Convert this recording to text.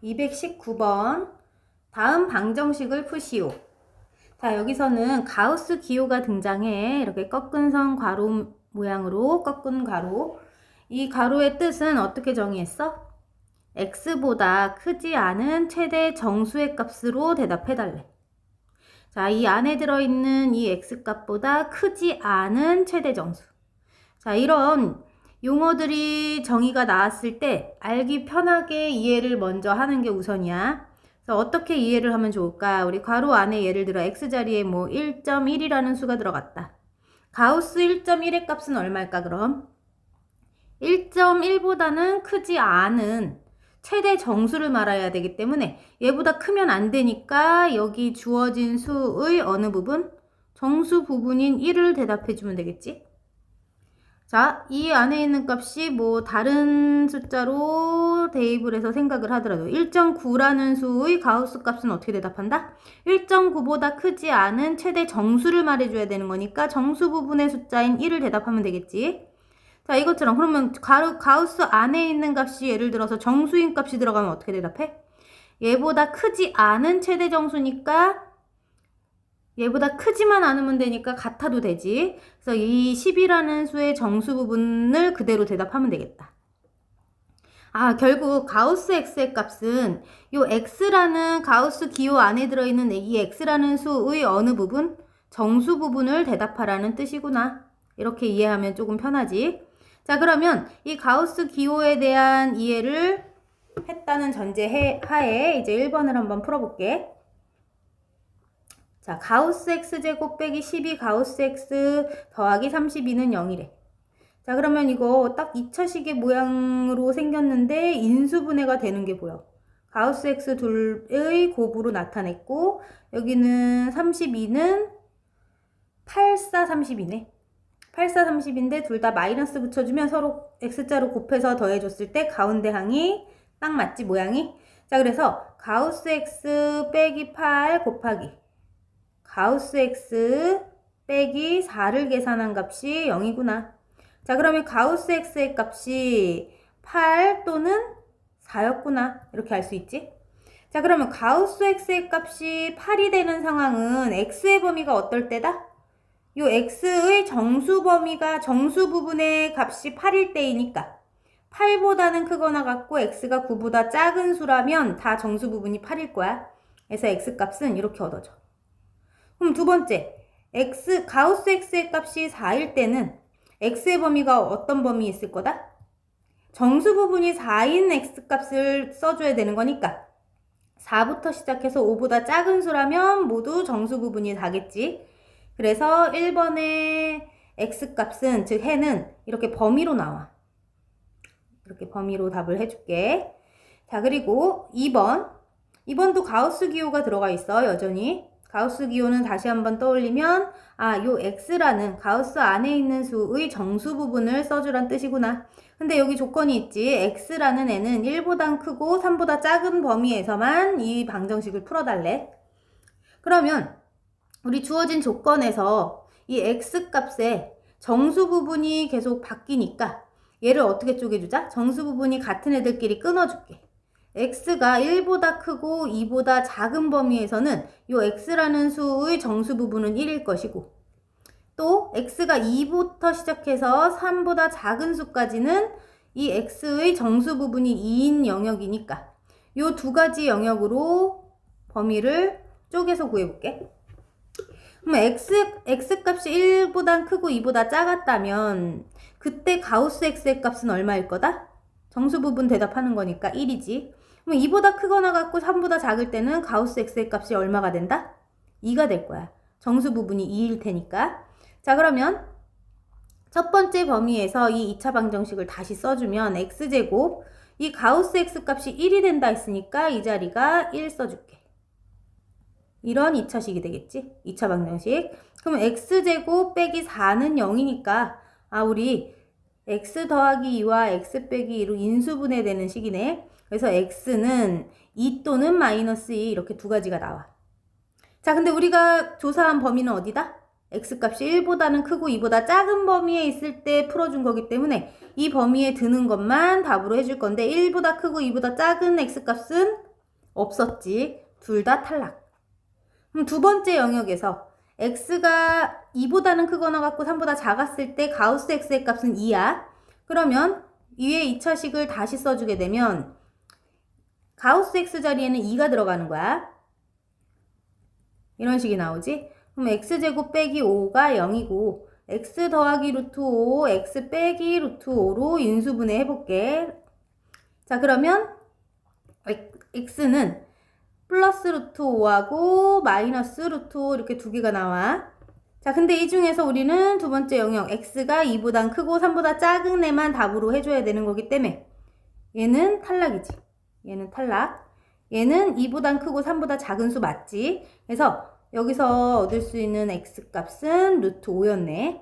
219번. 다음 방정식을 푸시오. 자, 여기서는 가우스 기호가 등장해. 이렇게 꺾은 선 괄호 모양으로 꺾은 괄호. 이 괄호의 뜻은 어떻게 정의했어? x보다 크지 않은 최대 정수의 값으로 대답해달래. 자, 이 안에 들어있는 이 x값보다 크지 않은 최대 정수. 자, 이런 용어들이 정의가 나왔을 때 알기 편하게 이해를 먼저 하는 게 우선이야. 그래서 어떻게 이해를 하면 좋을까? 우리 괄호 안에 예를 들어 x자리에 뭐 1.1이라는 수가 들어갔다. 가우스 1.1의 값은 얼마일까 그럼? 1.1보다는 크지 않은 최대 정수를 말해야 되기 때문에 얘보다 크면 안 되니까 여기 주어진 수의 어느 부분? 정수 부분인 1을 대답해 주면 되겠지? 자, 이 안에 있는 값이 뭐 다른 숫자로 대입을 해서 생각을 하더라도 1.9라는 수의 가우스 값은 어떻게 대답한다? 1.9보다 크지 않은 최대 정수를 말해줘야 되는 거니까 정수 부분의 숫자인 1을 대답하면 되겠지. 자, 이것처럼 그러면 가우스 안에 있는 값이 예를 들어서 정수인 값이 들어가면 어떻게 대답해? 얘보다 크지 않은 최대 정수니까 얘보다 크지만 않으면 되니까 같아도 되지. 그래서 이 10이라는 수의 정수 부분을 그대로 대답하면 되겠다. 아, 결국 가우스 x의 값은 요 x라는 가우스 기호 안에 들어있는 이 x라는 수의 어느 부분? 정수 부분을 대답하라는 뜻이구나. 이렇게 이해하면 조금 편하지. 자, 그러면 이 가우스 기호에 대한 이해를 했다는 전제 하에 이제 1번을 한번 풀어볼게. 자, 가우스 x제곱 빼기 12 가우스 x 더하기 32는 0이래. 자, 그러면 이거 딱 2차식의 모양으로 생겼는데 인수분해가 되는 게 보여. 가우스 x 둘의 곱으로 나타냈고 여기는 32는 84, 30이네. 84, 30인데 둘 다 마이너스 붙여주면 서로 x자로 곱해서 더해줬을 때 가운데 항이 딱 맞지 모양이? 자, 그래서 가우스 x 빼기 8 곱하기 가우스 x 빼기 4를 계산한 값이 0이구나. 자, 그러면 가우스 x의 값이 8 또는 4였구나. 이렇게 알 수 있지? 자, 그러면 가우스 x의 값이 8이 되는 상황은 x의 범위가 어떨 때다? 요 x의 정수 범위가 정수 부분의 값이 8일 때이니까 8보다는 크거나 같고 x가 9보다 작은 수라면 다 정수 부분이 8일 거야. 그래서 x 값은 이렇게 얻어져. 그럼 두 번째, 가우스 x의 값이 4일 때는 x의 범위가 어떤 범위 있을 거다? 정수 부분이 4인 x 값을 써줘야 되는 거니까 4부터 시작해서 5보다 작은 수라면 모두 정수 부분이 4겠지. 그래서 1번의 x 값은, 즉 해는 이렇게 범위로 나와. 이렇게 범위로 답을 해줄게. 자, 그리고 2번도 가우스 기호가 들어가 있어, 여전히. 가우스 기호는 다시 한번 떠올리면 요 x라는 가우스 안에 있는 수의 정수 부분을 써주란 뜻이구나. 근데 여기 조건이 있지. x라는 애는 1보단 크고 3보다 작은 범위에서만 이 방정식을 풀어달래. 그러면 우리 주어진 조건에서 이 x값의 정수 부분이 계속 바뀌니까 얘를 어떻게 쪼개주자? 정수 부분이 같은 애들끼리 끊어줄게. x가 1보다 크고 2보다 작은 범위에서는 이 x라는 수의 정수 부분은 1일 것이고 또 x가 2부터 시작해서 3보다 작은 수까지는 이 x의 정수 부분이 2인 영역이니까 이 두 가지 영역으로 범위를 쪼개서 구해볼게. 그럼 x값이 1보다 크고 2보다 작았다면 그때 가우스 x의 값은 얼마일 거다? 정수 부분 대답하는 거니까 1이지. 그럼 2보다 크거나 같고 3보다 작을 때는 가우스 x의 값이 얼마가 된다? 2가 될 거야. 정수 부분이 2일 테니까. 자, 그러면 첫 번째 범위에서 이 2차 방정식을 다시 써주면 x제곱, 이 가우스 x 값이 1이 된다 했으니까 이 자리가 1 써줄게. 이런 2차식이 되겠지? 2차 방정식. 그러면 x제곱 빼기 4는 0이니까 우리 x 더하기 2와 x 빼기 2로 인수분해되는 식이네. 그래서 x는 2 또는 마이너스 2 이렇게 두 가지가 나와. 자, 근데 우리가 조사한 범위는 어디다? x값이 1보다는 크고 2보다 작은 범위에 있을 때 풀어준 거기 때문에 이 범위에 드는 것만 답으로 해줄 건데 1보다 크고 2보다 작은 x값은 없었지. 둘 다 탈락. 그럼 두 번째 영역에서 x가 2보다는 크거나 같고 3보다 작았을 때 가우스 x의 값은 2야. 그러면 위에 2차식을 다시 써주게 되면 가우스 x 자리에는 2가 들어가는 거야. 이런 식이 나오지? 그럼 x제곱 빼기 5가 0이고 x 더하기 루트 5, x 빼기 루트 5로 인수분해 해볼게. 자, 그러면 x는 플러스 루트 5하고 마이너스 루트 5 이렇게 두 개가 나와. 자, 근데 이 중에서 우리는 두 번째 영역 x가 2보단 크고 3보다 작은 애만 답으로 해줘야 되는 거기 때문에 얘는 탈락이지. 얘는 탈락. 얘는 2보단 크고 3보다 작은 수 맞지? 그래서 여기서 얻을 수 있는 x 값은 루트 5였네.